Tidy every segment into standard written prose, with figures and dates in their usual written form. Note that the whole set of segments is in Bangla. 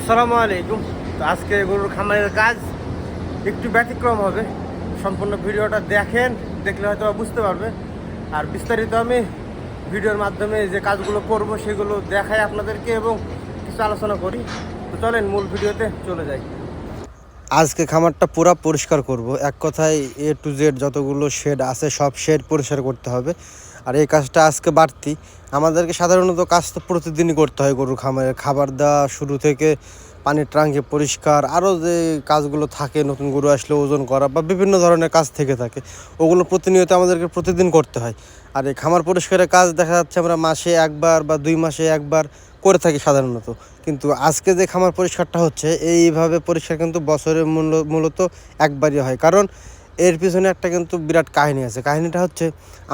আসসালামু আলাইকুম। তো আজকে গরুর খামারের কাজ একটু ব্যতিক্রম হবে। সম্পূর্ণ ভিডিওটা দেখেন, দেখলে হয়তো বুঝতে পারবে। আর বিস্তারিত আমি ভিডিওর মাধ্যমে যে কাজগুলো করব সেগুলো দেখাই আপনাদেরকে এবং কিছু আলোচনা করি। তো চলেন মূল ভিডিওতে চলে যাই। আজকে খামারটা পুরা পরিষ্কার করব। এক কথায় A to Z যতগুলো শেড আছে সব শেড পরিষ্কার করতে হবে। আর এই কাজটা আজকে বাড়তি। আমাদেরকে সাধারণত কাজ তো প্রতিদিনই করতে হয়। গরুর খামারের খাবার দেওয়া শুরু থেকে পানির ট্যাঙ্কি পরিষ্কার, আরও যে কাজগুলো থাকে, নতুন গরু আসলে ওজন করা বা বিভিন্ন ধরনের কাজ থেকে থাকে, ওগুলো প্রতিনিয়ত আমাদেরকে প্রতিদিন করতে হয়। আর এই খামার পরিষ্কারের কাজ দেখা যাচ্ছে আমরা মাসে একবার বা 2 মাসে একবার করে থাকি সাধারণত। কিন্তু আজকে যে খামার পরিষ্কারটা হচ্ছে, এইভাবে পরিষ্কার কিন্তু বছরে মূলত একবারই হয়। কারণ এর পিছনে একটা কিন্তু বিরাট কাহিনী আছে। কাহিনীটা হচ্ছে,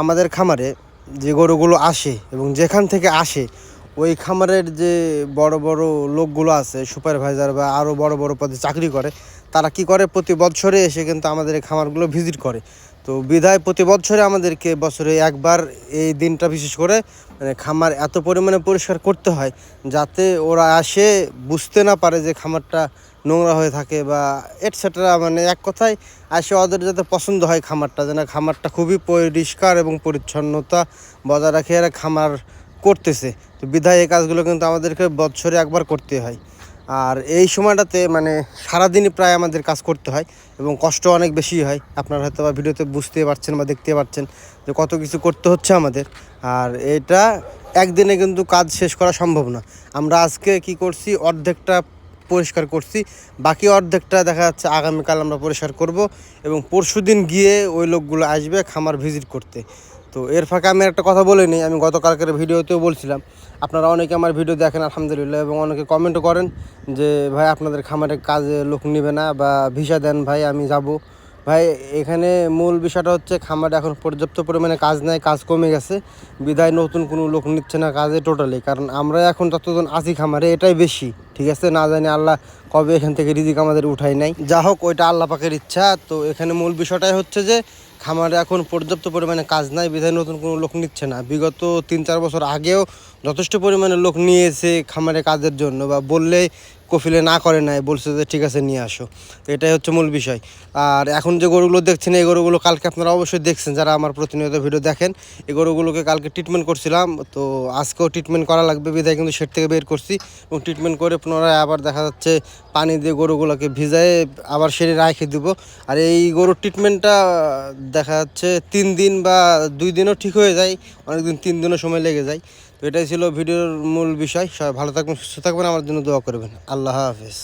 আমাদের খামারে যে গরুগুলো আসে এবং যেখান থেকে আসে ওই খামারের যে বড় বড় লোকগুলো আছে, সুপারভাইজার বা আরও বড় বড় পদে চাকরি করে, তারা কি করে প্রতি বছরে এসে কিন্তু আমাদের এই খামারগুলো ভিজিট করে। তো বিধায় প্রতি বছরে আমাদেরকে বছরে একবার এই দিনটা বিশেষ করে মানে খামার এত পরিমাণে পরিষ্কার করতে হয় যাতে ওরা আসে বুঝতে না পারে যে খামারটা নোংরা হয়ে থাকে বা এটসেট্রা। মানে এক কথায় আসে ওদের যাতে পছন্দ হয় খামারটা, যেন খামারটা খুবই পরিষ্কার এবং পরিচ্ছন্নতা বজায় রাখে এরা খামার করতেছে। তো বিধায় এই কাজগুলো কিন্তু আমাদেরকে বছরে একবার করতে হয়। আর এই সময়টাতে মানে সারাদিনই প্রায় আমাদের কাজ করতে হয় এবং কষ্ট অনেক বেশি হয়। আপনারা হয়তো বা ভিডিওতে বুঝতে পারছেন বা দেখতে পাচ্ছেন যে কত কিছু করতে হচ্ছে আমাদের। আর এটা একদিনে কিন্তু কাজ শেষ করা সম্ভব না। আমরা আজকে কি করছি, অর্ধেকটা পরিষ্কার করছি, বাকি অর্ধেকটা দেখা যাচ্ছে আগামীকাল আমরা পরিষ্কার করব এবং পরশুদিন গিয়ে ওই লোকগুলো আসবে খামার ভিজিট করতে। তো এর ফাঁকে আমি একটা কথা বলে নিই, আমি গতকালকের ভিডিওতেও বলছিলাম, আপনারা অনেকে আমার ভিডিও দেখেন আলহামদুলিল্লাহ, এবং অনেকে কমেন্টও করেন যে ভাই আপনাদের খামারে কাজে লোক নেবে না বা ভিসা দেন ভাই, আমি যাব। ভাই এখানে মূল বিষয়টা হচ্ছে, খামারে এখন পর্যাপ্ত পরিমাণে কাজ নেই, কাজ কমে গেছে, বিধায় নতুন কোনো লোক নিচ্ছে না কাজে টোটালি। কারণ আমরা এখন যতজন আছি খামারে এটাই বেশি, ঠিক আছে। না জানি আল্লাহ কবে এখান থেকে রিজিক আমাদের উঠাই নাই, যা হোক ওইটা আল্লাহ পাকের ইচ্ছা। তো এখানে মূল বিষয়টাই হচ্ছে যে খামারে এখন পর্যাপ্ত পরিমাণে কাজ নাই, বিধায় নতুন কোনো লোক নিচ্ছে না। বিগত 3-4 বছর আগেও যথেষ্ট পরিমাণে লোক নিয়েছে খামারে কাজের জন্য, বা বললে কফিলে না করে নাই, বলছে যে ঠিক আছে নিয়ে আসো। তো এটাই হচ্ছে মূল বিষয়। আর এখন যে গরুগুলো দেখছেন, এই গরুগুলো কালকে আপনারা অবশ্যই দেখছেন যারা আমার প্রতিনিয়ত ভিডিও দেখেন। এই গরুগুলোকে কালকে ট্রিটমেন্ট করছিলাম, তো আজকেও ট্রিটমেন্ট করা লাগবে, বিধায় কিন্তু শেড থেকে বের করছি এবং ট্রিটমেন্ট করে পুনরায় আবার দেখা যাচ্ছে পানি দিয়ে গরুগুলোকে ভিজায়ে আবার শেডে রেখে দেবো। আর এই গরুর ট্রিটমেন্টটা দেখা যাচ্ছে 3 দিন বা 2 দিনও ঠিক হয়ে যায়, অনেকদিন 3 দিনও সময় লেগে যায়। তো এটাই ছিল ভিডিওর মূল বিষয়। সবাই ভালো থাকবেন, সুস্থ থাকবেন, আমার জন্য দোয়া করবেন। আল্লাহ হাফেজ।